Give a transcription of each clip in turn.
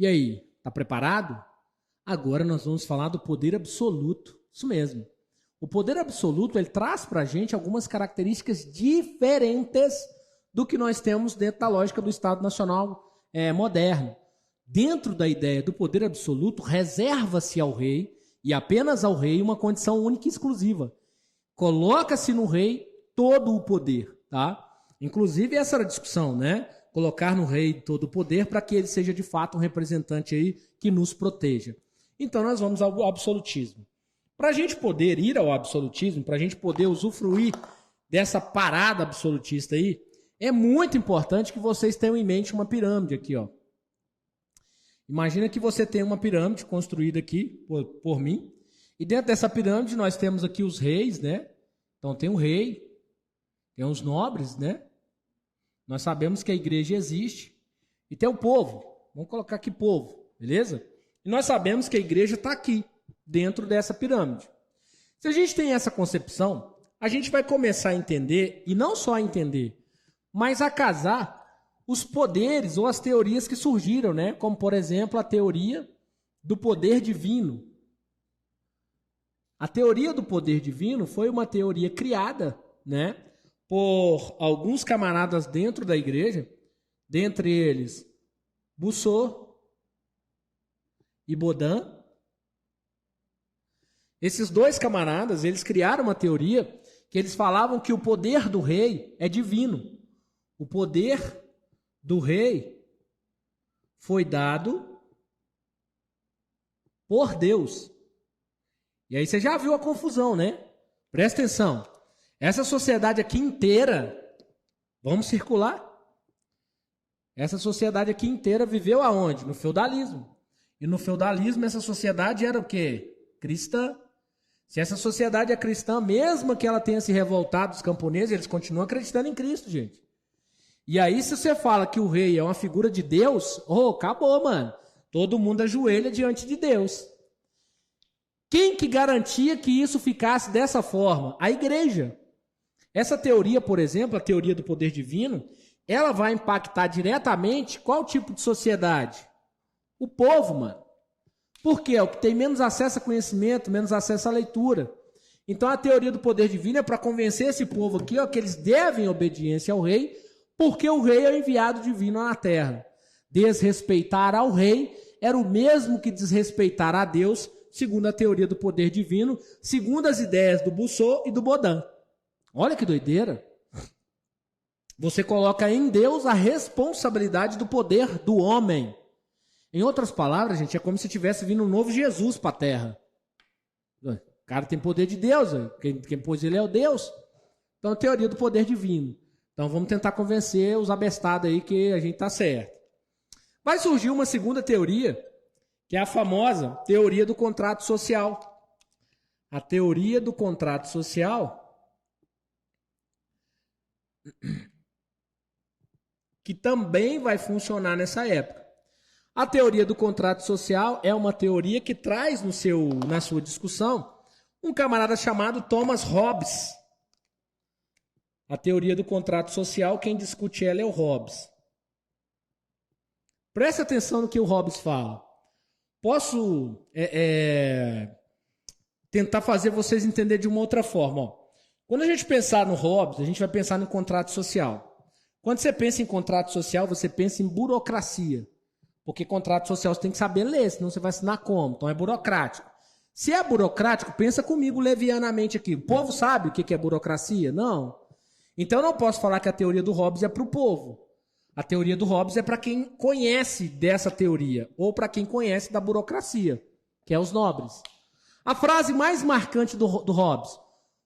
E aí, está preparado? Agora nós vamos falar do poder absoluto. Isso mesmo. O poder absoluto, ele traz para a gente algumas características diferentes do que nós temos dentro da lógica do Estado Nacional moderno. Dentro da ideia do poder absoluto, reserva-se ao rei, e apenas ao rei, uma condição única e exclusiva. Coloca-se no rei todo o poder, tá? Inclusive essa era a discussão, né? Colocar no rei todo o poder para que ele seja de fato um representante aí que nos proteja. Então nós vamos ao absolutismo. Para a gente poder ir ao absolutismo, para a gente poder usufruir dessa parada absolutista aí, é muito importante que vocês tenham em mente uma pirâmide aqui, ó. Imagina que você tem uma pirâmide construída aqui por mim, e dentro dessa pirâmide nós temos aqui os reis, né? Então tem o rei, tem os nobres, né? Nós sabemos que a igreja existe, e tem o povo. Vamos colocar aqui povo, beleza? E nós sabemos que a igreja está aqui, dentro dessa pirâmide. Se a gente tem essa concepção, a gente vai começar a entender, e não só a entender, mas a casar os poderes ou as teorias que surgiram, né? Como, por exemplo, a teoria do poder divino. A teoria do poder divino foi uma teoria criada, né, por alguns camaradas dentro da igreja, dentre eles Boussot e Baudin. Esses dois camaradas, eles criaram uma teoria que eles falavam que o poder do rei é divino. O poder do rei foi dado por Deus. E aí você já viu a confusão, né? Presta atenção. Essa sociedade aqui inteira, vamos circular? Essa sociedade aqui inteira viveu aonde? No feudalismo. E no feudalismo essa sociedade era o quê? Cristã. Se essa sociedade é cristã, mesmo que ela tenha se revoltado dos camponeses, eles continuam acreditando em Cristo, gente. E aí, se você fala que o rei é uma figura de Deus, acabou, mano. Todo mundo ajoelha diante de Deus. Quem que garantia que isso ficasse dessa forma? A igreja. Essa teoria, por exemplo, a teoria do poder divino, ela vai impactar diretamente qual tipo de sociedade? O povo, mano. Por quê? É o que tem menos acesso a conhecimento, menos acesso à leitura. Então a teoria do poder divino é para convencer esse povo aqui, ó, que eles devem obediência ao rei, porque o rei é o enviado divino na terra. Desrespeitar ao rei era o mesmo que desrespeitar a Deus, segundo a teoria do poder divino, segundo as ideias do Boussot e do Baudin. Olha que doideira. Você coloca em Deus a responsabilidade do poder do homem. Em outras palavras, gente, é como se tivesse vindo um novo Jesus para a terra. O cara tem poder de Deus, quem pôs ele é o Deus. Então, a teoria do poder divino. Então, vamos tentar convencer os abestados aí que a gente está certo. Vai surgir uma segunda teoria, que é a famosa teoria do contrato social. A teoria do contrato social, que também vai funcionar nessa época. A teoria do contrato social é uma teoria que traz na sua discussão um camarada chamado Thomas Hobbes. A teoria do contrato social, quem discute ela é o Hobbes. Preste atenção no que o Hobbes fala. Posso tentar fazer vocês entenderem de uma outra forma. Ó. Quando a gente pensar no Hobbes, a gente vai pensar no contrato social. Quando você pensa em contrato social, você pensa em burocracia. Porque contrato social você tem que saber ler, senão você vai assinar como? Então é burocrático. Se é burocrático, pensa comigo levianamente aqui. O povo sabe o que é burocracia? Não. Então eu não posso falar que a teoria do Hobbes é para o povo. A teoria do Hobbes é para quem conhece dessa teoria, ou para quem conhece da burocracia, que é os nobres. A frase mais marcante do Hobbes: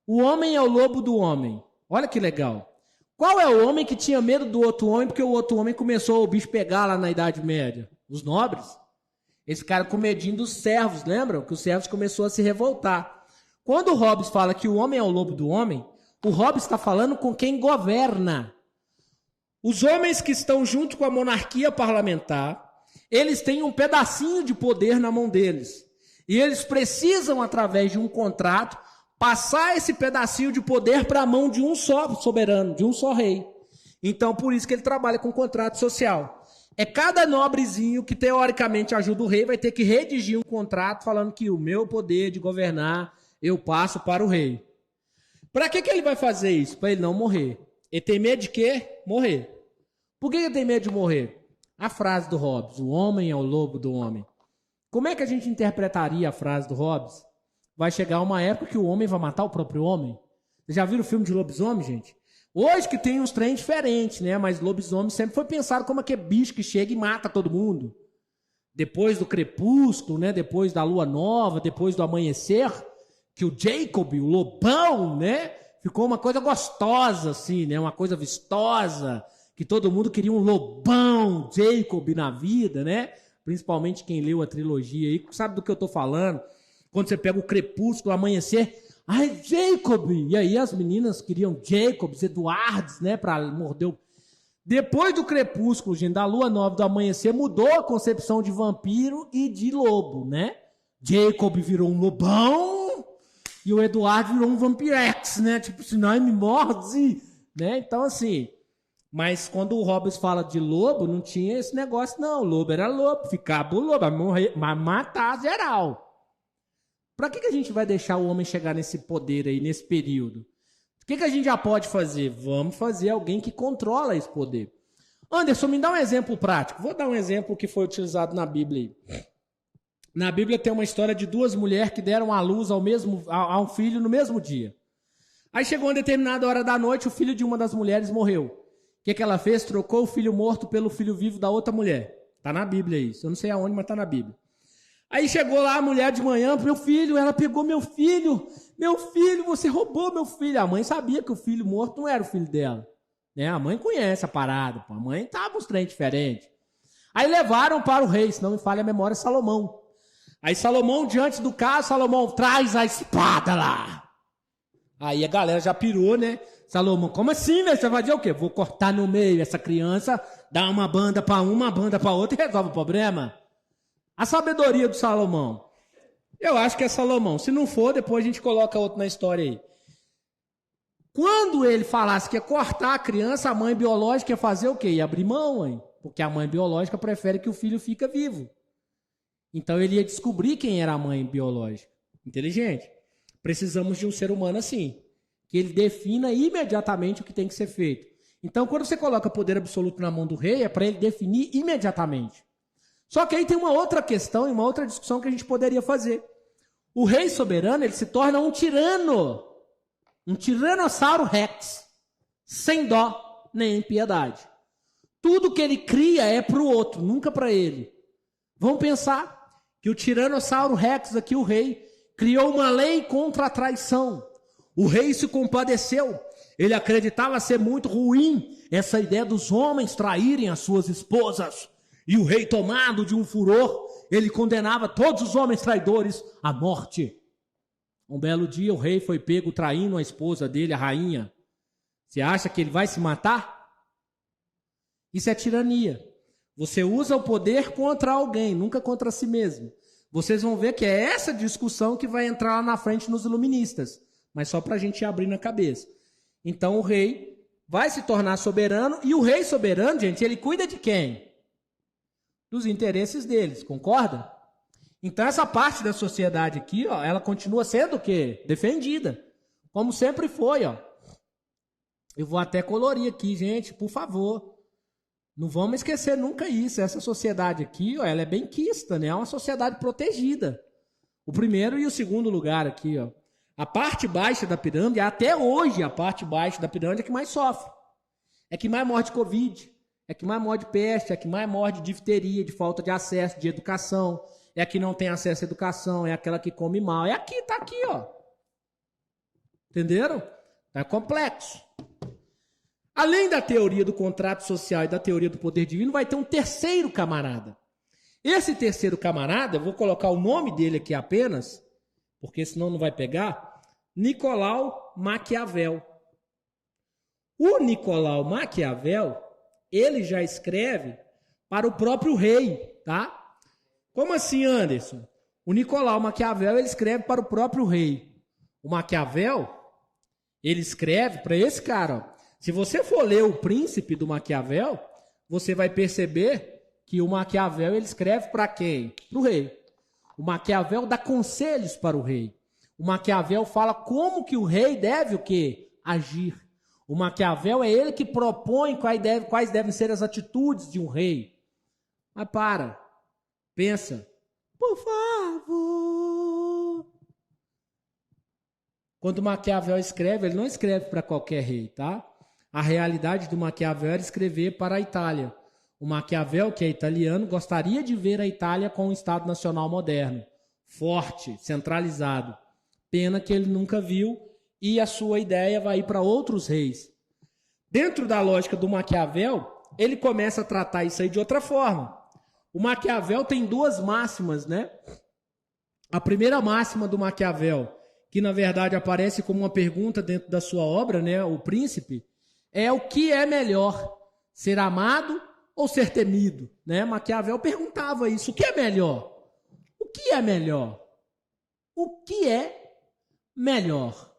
o homem é o lobo do homem. Olha que legal. Qual é o homem que tinha medo do outro homem porque o outro homem começou o bicho pegar lá na Idade Média? Os nobres. Eles ficaram com medinho dos servos, lembram? Que os servos começaram a se revoltar. Quando o Hobbes fala que o homem é o lobo do homem, o Hobbes está falando com quem governa. Os homens que estão junto com a monarquia parlamentar, eles têm um pedacinho de poder na mão deles. E eles precisam, através de um contrato, passar esse pedacinho de poder para a mão de um só soberano, de um só rei. Então, por isso que ele trabalha com contrato social. É cada nobrezinho que teoricamente ajuda o rei vai ter que redigir um contrato falando que o meu poder de governar eu passo para o rei. Para que ele vai fazer isso? Para ele não morrer. Ele tem medo de quê? Morrer. Por que ele tem medo de morrer? A frase do Hobbes, o homem é o lobo do homem. Como é que a gente interpretaria a frase do Hobbes? Vai chegar uma época que o homem vai matar o próprio homem. Vocês já viram o filme de lobisomem, gente? Hoje que tem uns trem diferentes, né? Mas lobisomem sempre foi pensado como aquele bicho que chega e mata todo mundo. Depois do crepúsculo, né? Depois da lua nova, depois do amanhecer, que o Jacob, o lobão, né? Ficou uma coisa gostosa, assim, né? Uma coisa vistosa, que todo mundo queria um lobão, Jacob na vida, né? Principalmente quem leu a trilogia aí, sabe do que eu tô falando. Quando você pega o crepúsculo, o amanhecer, ai, Jacob! E aí as meninas queriam Jacobs, Eduardes, né? Pra morder o... Depois do crepúsculo, gente, da lua nova, do amanhecer, mudou a concepção de vampiro e de lobo, né? Jacob virou um lobão e o Eduardo virou um vampirex, né? Tipo, se não me morde, né? Então, assim... Mas quando o Hobbes fala de lobo, não tinha esse negócio, não. O lobo era lobo, ficava o lobo, vai matar geral. Para que a gente vai deixar o homem chegar nesse poder aí, nesse período? O que a gente já pode fazer? Vamos fazer alguém que controla esse poder. Anderson, me dá um exemplo prático. Vou dar um exemplo que foi utilizado na Bíblia. Na Bíblia tem uma história de duas mulheres que deram à luz a um filho no mesmo dia. Aí chegou uma determinada hora da noite, o filho de uma das mulheres morreu. O que ela fez? Trocou o filho morto pelo filho vivo da outra mulher. Está na Bíblia isso. Eu não sei aonde, mas está na Bíblia. Aí chegou lá a mulher de manhã, meu filho, ela pegou meu filho, você roubou meu filho. A mãe sabia que o filho morto não era o filho dela. Né? A mãe conhece a parada, pô. A mãe estava uns trem diferentes. Aí levaram para o rei, se não me falha a memória, Salomão. Aí Salomão, diante do caso, Salomão, traz a espada lá. Aí a galera já pirou, né? Salomão, como assim, velho? Você vai dizer o quê? Vou cortar no meio essa criança, dar uma banda para uma banda para outra e resolve o problema. A sabedoria do Salomão. Eu acho que é Salomão. Se não for, depois a gente coloca outro na história aí. Quando ele falasse que ia cortar a criança, a mãe biológica ia fazer o quê? Ia abrir mão, hein? Porque a mãe biológica prefere que o filho fique vivo. Então ele ia descobrir quem era a mãe biológica. Inteligente. Precisamos de um ser humano assim. Que ele defina imediatamente o que tem que ser feito. Então quando você coloca poder absoluto na mão do rei, é para ele definir imediatamente. Só que aí tem uma outra questão e uma outra discussão que a gente poderia fazer. O rei soberano, ele se torna um tirano. Um tiranossauro rex. Sem dó nem piedade. Tudo que ele cria é para o outro, nunca para ele. Vamos pensar que o tiranossauro rex aqui, o rei, criou uma lei contra a traição. O rei se compadeceu. Ele acreditava ser muito ruim essa ideia dos homens traírem as suas esposas. E o rei, tomado de um furor, ele condenava todos os homens traidores à morte. Um belo dia o rei foi pego traindo a esposa dele, a rainha. Você acha que ele vai se matar? Isso é tirania. Você usa o poder contra alguém, nunca contra si mesmo. Vocês vão ver que é essa discussão que vai entrar lá na frente nos iluministas. Mas só para a gente abrir na cabeça. Então o rei vai se tornar soberano. E o rei soberano, gente, ele cuida de quem? Dos interesses deles, concorda? Então essa parte da sociedade aqui, ó, ela continua sendo o quê? Defendida. Como sempre foi, ó. Eu vou até colorir aqui, gente, por favor. Não vamos esquecer nunca isso. Essa sociedade aqui, ó, ela é benquista, né? É uma sociedade protegida. O primeiro e o segundo lugar aqui, ó. A parte baixa da pirâmide, até hoje, a parte baixa da pirâmide é que mais sofre. É que mais morre de Covid. É que mais morre de peste, é que mais morre de difteria, de falta de acesso, de educação. É a que não tem acesso à educação, é aquela que come mal. É aqui, tá aqui, ó. Entenderam? Tá complexo. Além da teoria do contrato social e da teoria do poder divino, vai ter um terceiro camarada. Esse terceiro camarada, eu vou colocar o nome dele aqui apenas, porque senão não vai pegar, Nicolau Maquiavel. O Nicolau Maquiavel, ele já escreve para o próprio rei, tá? Como assim, Anderson? O Nicolau Maquiavel, ele escreve para o próprio rei. O Maquiavel, ele escreve para esse cara, ó. Se você for ler O Príncipe do Maquiavel, você vai perceber que o Maquiavel ele escreve para quem? Para o rei. O Maquiavel dá conselhos para o rei. O Maquiavel fala como que o rei deve o quê? Agir. O Maquiavel é ele que propõe quais devem ser as atitudes de um rei. Mas pensa. Por favor. Quando o Maquiavel escreve, ele não escreve para qualquer rei, tá? A realidade do Maquiavel era escrever para a Itália. O Maquiavel, que é italiano, gostaria de ver a Itália com um Estado nacional moderno, forte, centralizado. Pena que ele nunca viu e a sua ideia vai ir para outros reis. Dentro da lógica do Maquiavel, ele começa a tratar isso aí de outra forma. O Maquiavel tem duas máximas, né? A primeira máxima do Maquiavel, que na verdade aparece como uma pergunta dentro da sua obra, né? O Príncipe, é o que é melhor, ser amado ou ser temido, né? Maquiavel perguntava isso, o que é melhor? O que é melhor? O que é melhor?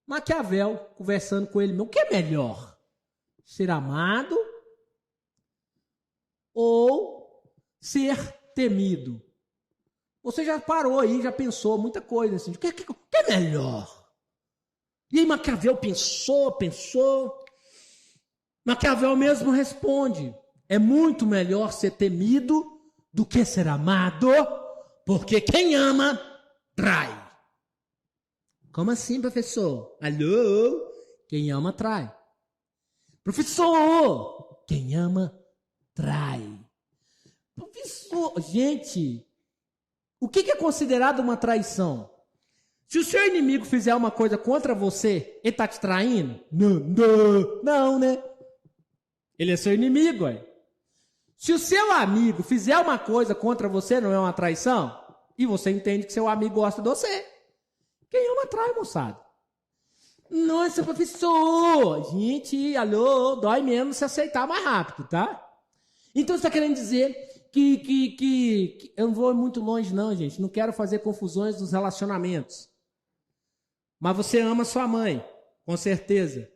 Maquiavel, conversando com ele, o que é melhor? Ser amado ou ser temido? Você já parou aí, já pensou muita coisa assim, o que é melhor? E aí Maquiavel pensou. Maquiavel mesmo responde, é muito melhor ser temido do que ser amado, porque quem ama, trai. Como assim, professor? Alô? Quem ama, trai. Professor, quem ama, trai. Professor, gente, o que é considerado uma traição? Se o seu inimigo fizer uma coisa contra você, ele está te traindo? Não, né? Ele é seu inimigo, ué. Se o seu amigo fizer uma coisa contra você, não é uma traição? E você entende que seu amigo gosta de você. Quem ama trai, moçada. Nossa, professor! Gente, alô, dói mesmo se aceitar mais rápido, tá? Então você está querendo dizer que eu não vou muito longe não, gente. Não quero fazer confusões nos relacionamentos. Mas você ama sua mãe, com certeza.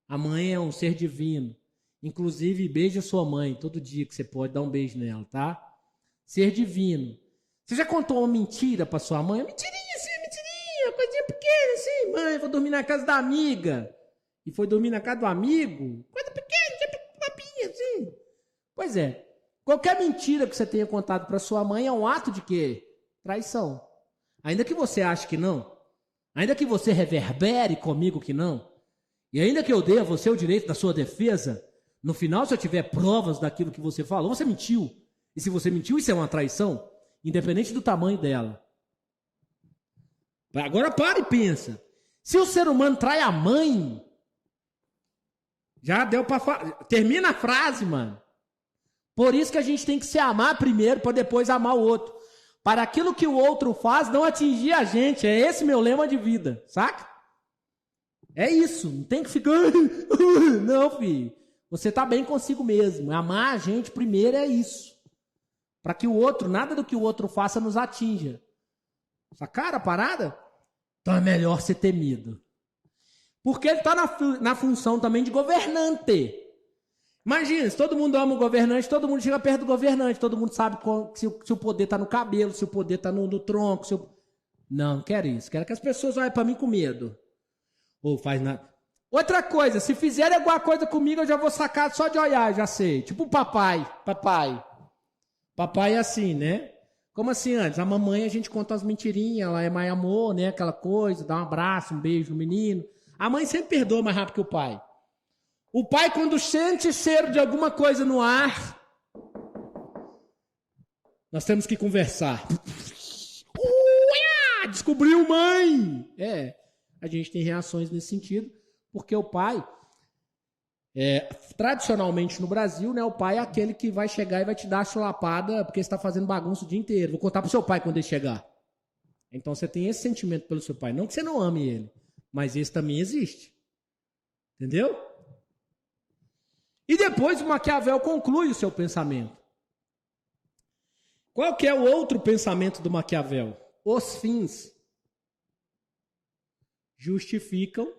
A mãe é um ser divino. Inclusive, beija sua mãe todo dia que você pode dar um beijo nela, tá? Ser divino. Você já contou uma mentira pra sua mãe? Mentirinha, assim, mentirinha, coisinha pequena, assim. Mãe, vou dormir na casa da amiga. E foi dormir na casa do amigo? Coisa pequena, papinha, assim. Pois é. Qualquer mentira que você tenha contado pra sua mãe é um ato de quê? Traição. Ainda que você ache que não. Ainda que você reverbere comigo que não. E ainda que eu dê a você o direito da sua defesa, no final, se eu tiver provas daquilo que você falou, você mentiu. E se você mentiu, isso é uma traição, independente do tamanho dela. Agora para e pensa. Se o ser humano trai a mãe, já deu para... Termina a frase, mano. Por isso que a gente tem que se amar primeiro, para depois amar o outro. Para aquilo que o outro faz, não atingir a gente. É esse meu lema de vida, saca? É isso, não tem que ficar... Não, filho. Você tá bem consigo mesmo. Amar a gente primeiro é isso. Para que o outro, nada do que o outro faça nos atinja. Sacaram a parada? Então é melhor ser temido. Porque ele tá na função também de governante. Imagina, se todo mundo ama o governante, todo mundo chega perto do governante, todo mundo sabe se o poder tá no cabelo, se o poder tá no tronco. Não quero isso. Quero que as pessoas olhem para mim com medo. Ou faz nada. Outra coisa, se fizerem alguma coisa comigo, eu já vou sacar só de olhar, já sei. Tipo o papai. Papai é assim, né? Como assim antes? A mamãe a gente conta as mentirinhas, ela é mais amor, né? Aquela coisa, dá um abraço, um beijo no menino. A mãe sempre perdoa mais rápido que o pai. O pai, quando sente cheiro de alguma coisa no ar, nós temos que conversar. Descobriu, mãe! A gente tem reações nesse sentido. Porque o pai, tradicionalmente no Brasil, né, o pai é aquele que vai chegar e vai te dar a chulapada porque você está fazendo bagunça o dia inteiro. Vou contar pro seu pai quando ele chegar. Então você tem esse sentimento pelo seu pai. Não que você não ame ele, mas esse também existe. Entendeu? E depois o Maquiavel conclui o seu pensamento. Qual que é o outro pensamento do Maquiavel? Os fins justificam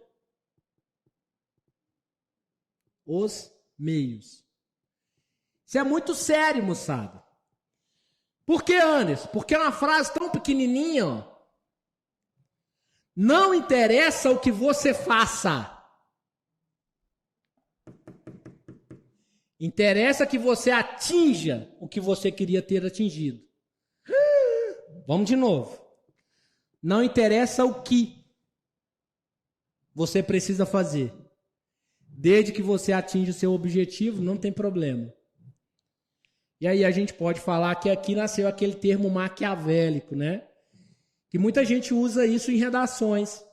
os meios. Isso é muito sério, moçada. Por que, Anderson? Porque é uma frase tão pequenininha, ó. Não interessa o que você faça. Interessa que você atinja o que você queria ter atingido. Vamos de novo. Não interessa o que você precisa fazer. Desde que você atinja o seu objetivo, não tem problema. E aí a gente pode falar que aqui nasceu aquele termo maquiavélico, né? Que muita gente usa isso em redações.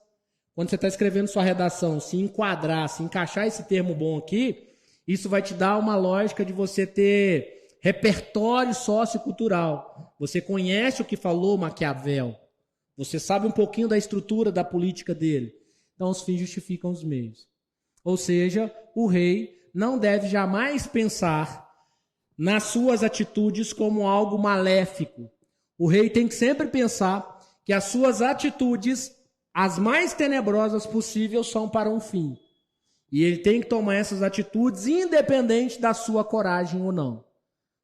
Quando você está escrevendo sua redação, se enquadrar, se encaixar esse termo bom aqui, isso vai te dar uma lógica de você ter repertório sociocultural. Você conhece o que falou Maquiavel. Você sabe um pouquinho da estrutura da política dele. Então os fins justificam os meios. Ou seja, o rei não deve jamais pensar nas suas atitudes como algo maléfico. O rei tem que sempre pensar que as suas atitudes, as mais tenebrosas possíveis, são para um fim. E ele tem que tomar essas atitudes independente da sua coragem ou não.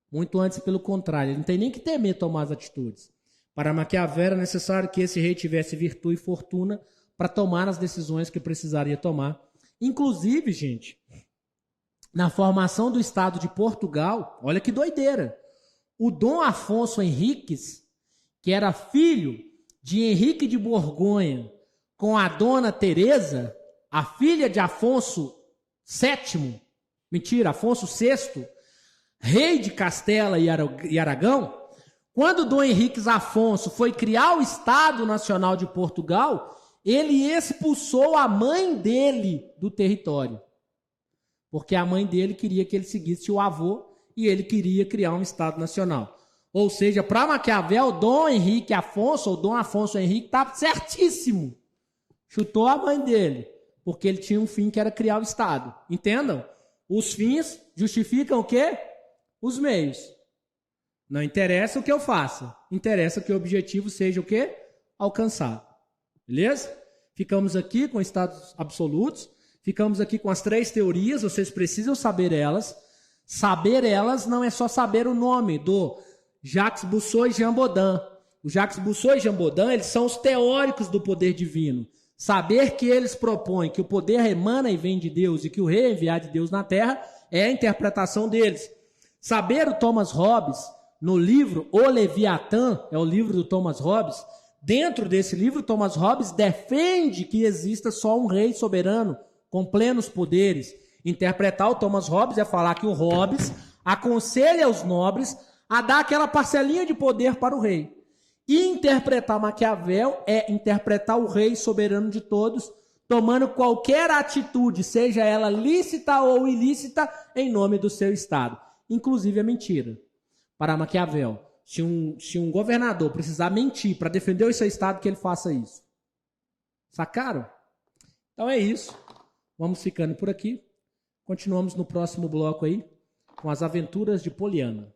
Muito antes, pelo contrário, ele não tem nem que temer tomar as atitudes. Para Maquiavel era necessário que esse rei tivesse virtude e fortuna para tomar as decisões que precisaria tomar. Inclusive, gente, na formação do Estado de Portugal, olha que doideira, o Dom Afonso Henriques, que era filho de Henrique de Borgonha com a Dona Teresa, a filha de Afonso VI, rei de Castela e Aragão, quando Dom Henriques Afonso foi criar o Estado Nacional de Portugal, ele expulsou a mãe dele do território. Porque a mãe dele queria que ele seguisse o avô e ele queria criar um Estado Nacional. Ou seja, para Maquiavel, Dom Henrique Afonso, ou Dom Afonso Henrique, estava certíssimo. Chutou a mãe dele, porque ele tinha um fim que era criar o Estado. Entendam? Os fins justificam o quê? Os meios. Não interessa o que eu faça. Interessa que o objetivo seja o quê? Alcançado. Beleza? Ficamos aqui com estados absolutos. Ficamos aqui com as 3 teorias. Vocês precisam saber elas. Saber elas não é só saber o nome do Jacques Bousseau e Jean Bodin. O Jacques Bousseau e Jean Bodin, eles são os teóricos do poder divino. Saber que eles propõem que o poder emana e vem de Deus e que o rei é enviado de Deus na terra é a interpretação deles. Saber o Thomas Hobbes, no livro O Leviatã, é o livro do Thomas Hobbes, dentro desse livro, Thomas Hobbes defende que exista só um rei soberano com plenos poderes. Interpretar o Thomas Hobbes é falar que o Hobbes aconselha os nobres a dar aquela parcelinha de poder para o rei. E interpretar Maquiavel é interpretar o rei soberano de todos, tomando qualquer atitude, seja ela lícita ou ilícita, em nome do seu Estado. Inclusive a mentira. Para Maquiavel, se um governador precisar mentir para defender o seu Estado, que ele faça isso. Sacaram? Então é isso. Vamos ficando por aqui. Continuamos no próximo bloco aí, com as aventuras de Poliana.